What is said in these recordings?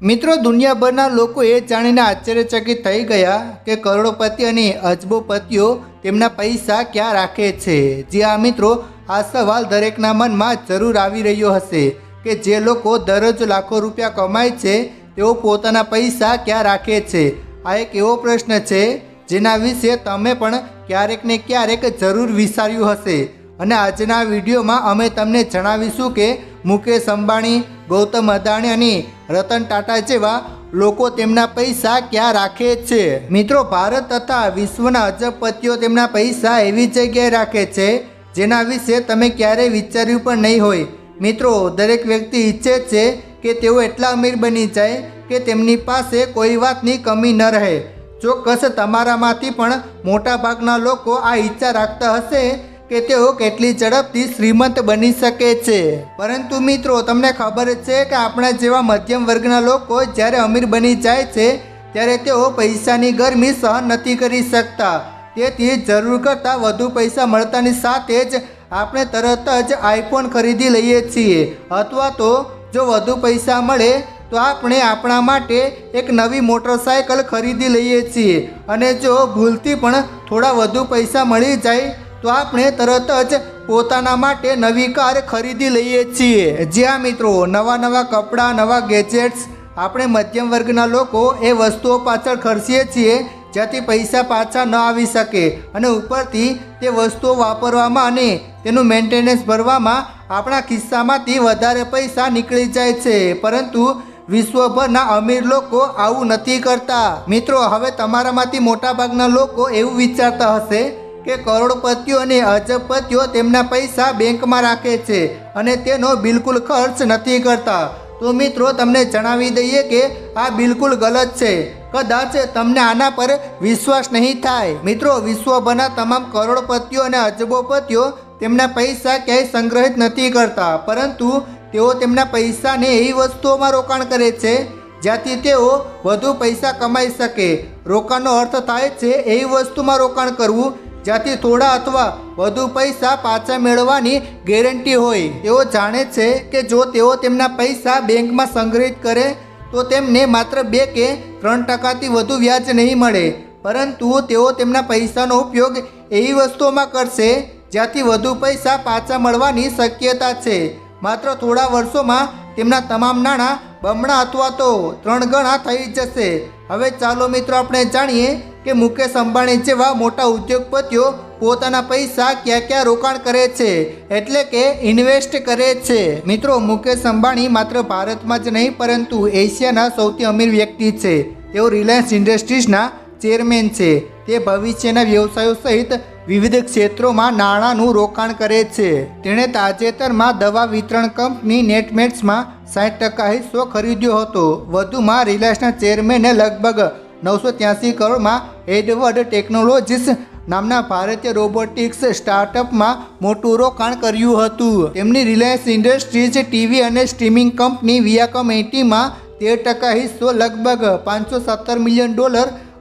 મિત્રો, દુનિયાભરના લોકો એ જાણીને આશ્ચર્યચકિત થઈ ગયા કે કરોડોપતિ અને અજબોપતિઓ તેમના પૈસા ક્યાં રાખે છે। જી હા મિત્રો, આ સવાલ દરેકના મનમાં જરૂર આવી રહ્યો હશે કે જે લોકો દરરોજ લાખો રૂપિયા કમાય છે તેઓ પોતાના પૈસા ક્યાં રાખે છે। આ એક એવો પ્રશ્ન છે જેના વિશે તમે પણ ક્યારેક ને ક્યારેક જરૂર વિચાર્યું હશે અને આજના વિડીયોમાં અમે તમને જણાવીશું કે મુકેશ અંબાણી, ગૌતમ અદાણી અને રતન ટાટા જેવા લોકો તેમના પૈસા ક્યાં રાખે છે। મિત્રો, ભારત તથા વિશ્વના અજબપતિઓ તેમના પૈસા એવી જગ્યાએ રાખે છે જેના વિશે તમે ક્યારેય વિચાર્યું પણ નહીં હોય। મિત્રો, દરેક વ્યક્તિ ઈચ્છે છે કે તેઓ એટલા અમીર બની જાય કે તેમની પાસે કોઈ વાતની કમી ન રહે। ચોક્કસ તમારામાંથી પણ મોટાભાગના લોકો આ ઈચ્છા રાખતા હશે કે તેઓ કેટલી ઝડપથી શ્રીમંત બની શકે છે। પરંતુ મિત્રો, તમને ખબર છે કે આપણા જેવા મધ્યમ વર્ગના લોકો જ્યારે અમીર બની જાય છે ત્યારે તેઓ પૈસાની ગરમી સહન નથી કરી શકતા। તેથી જરૂર કરતાં વધુ પૈસા મળતાની સાથે જ આપણે તરત જ આઈફોન ખરીદી લઈએ છીએ અથવા તો જો વધુ પૈસા મળે તો આપણે આપણા માટે એક નવી મોટરસાયકલ ખરીદી લઈએ છીએ અને જો ભૂલથી પણ થોડા વધુ પૈસા મળી જાય તો આપણે તરત જ પોતાના માટે નવી કાર ખરીદી લઈએ છીએ। જ્યાં મિત્રો, નવા કપડાં, નવા ગેજેટ્સ, આપણે મધ્યમ વર્ગના લોકો એ વસ્તુઓ પાછળ ખર્ચીએ છીએ જ્યાંથી પૈસા પાછા ન આવી શકે અને ઉપરથી તે વસ્તુઓ વાપરવામાં અને તેનું મેન્ટેનન્સ ભરવામાં આપણા ખિસ્સામાંથી વધારે પૈસા નીકળી જાય છે। પરંતુ વિશ્વભરના અમીર લોકો આવું નથી કરતા। મિત્રો, હવે તમારામાંથી મોટાભાગના લોકો એવું વિચારતા હશે કે કરોડપતિઓ અને અજબપતિઓ તેમના પૈસા બેંકમાં રાખે છે અને તેનો બિલકુલ ખર્ચ નથી કરતા। તો મિત્રો, તમને જણાવી દઈએ કે આ બિલકુલ ગલત છે। કદાચ તમને આના પર વિશ્વાસ નહીં થાય। મિત્રો, વિશ્વભરના તમામ કરોડપતિઓ અને અજબોપતિઓ તેમના પૈસા ક્યાંય સંગ્રહિત નથી કરતા, પરંતુ તેઓ તેમના પૈસાને એવી વસ્તુઓમાં રોકાણ કરે છે જ્યાંથી તેઓ વધુ પૈસા કમાઈ શકે। રોકાણનો અર્થ થાય છે એવી વસ્તુમાં રોકાણ કરવું જ્યાંથી થોડા અથવા વધુ પૈસા પાછા મેળવવાની ગેરંટી હોય। તેઓ જાણે છે કે જો તેઓ તેમના પૈસા બેંકમાં સંગ્રહિત કરે તો તેમને માત્ર 2 કે 3% વધુ વ્યાજ નહીં મળે, પરંતુ તેઓ તેમના પૈસાનો ઉપયોગ એવી વસ્તુઓમાં કરશે જ્યાંથી વધુ પૈસા પાછા મળવાની શક્યતા છે। માત્ર થોડા વર્ષોમાં તેમના તમામ નાણાં બમણા અથવા તો 3 ગણા થઈ જશે। હવે ચાલો મિત્રો, આપણે જાણીએ કે મુકેશ અંબાણી જેવા મોટા ઉદ્યોગપતિઓ પોતાના પૈસા ક્યાં ક્યાં રોકાણ કરે છે, એટલે કે ઇન્વેસ્ટ કરે છે। મિત્રો, મુકેશ અંબાણી માત્ર ભારતમાં જ નહીં પરંતુ એશિયાના સૌથી અમીર વ્યક્તિ છે। તેઓ રિલાયન્સ ઇન્ડસ્ટ્રીઝના ચેરમેન છે। તે ભવિષ્યના વ્યવસાયો સહિત વિવિધ ક્ષેત્રોમાં નાણાંનું રોકાણ કરે છે। તેણે તાજેતરમાં દવા વિતરણ કંપની નેટમેટ્સમાં 60% હિસ્સો ખરીદ્યો હતો। વધુમાં રિલાયન્સના ચેરમેને લગભગ 983 કરોડમાં એડવર્ડ ટેકનોલોજીસ નામના ભારતીય રોબોટિક્સ સ્ટાર્ટઅપમાં મોટું રોકાણ કર્યું હતું। તેમની રિલાયન્સ ઇન્ડસ્ટ્રીઝ ટીવી અને સ્ટ્રીમિંગ કંપની વિયાકોમ એટીમાં 13% હિસ્સો લગભગ $517 મિલિયન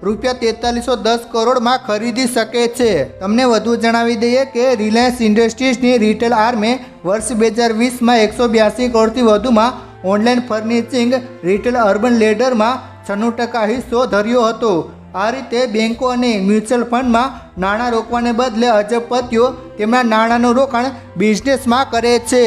રૂપિયા 4310 કરોડમાં ખરીદી શકે છે। તમને વધુ જણાવી દઈએ કે રિલાયન્સ ઇન્ડસ્ટ્રીઝની રિટેલ આર્મે વર્ષ 2020માં 182 કરોડથી વધુમાં ઓનલાઈન ફર્નિચિંગ રિટેલ અર્બન લેડરમાં 96% હિસ્સો ધર્યો હતો। આ રીતે બેન્કો અને મ્યુચ્યુઅલ ફંડમાં નાણાં રોકવાને બદલે અજબપતિઓ તેમના નાણાંનું રોકાણ બિઝનેસમાં કરે છે।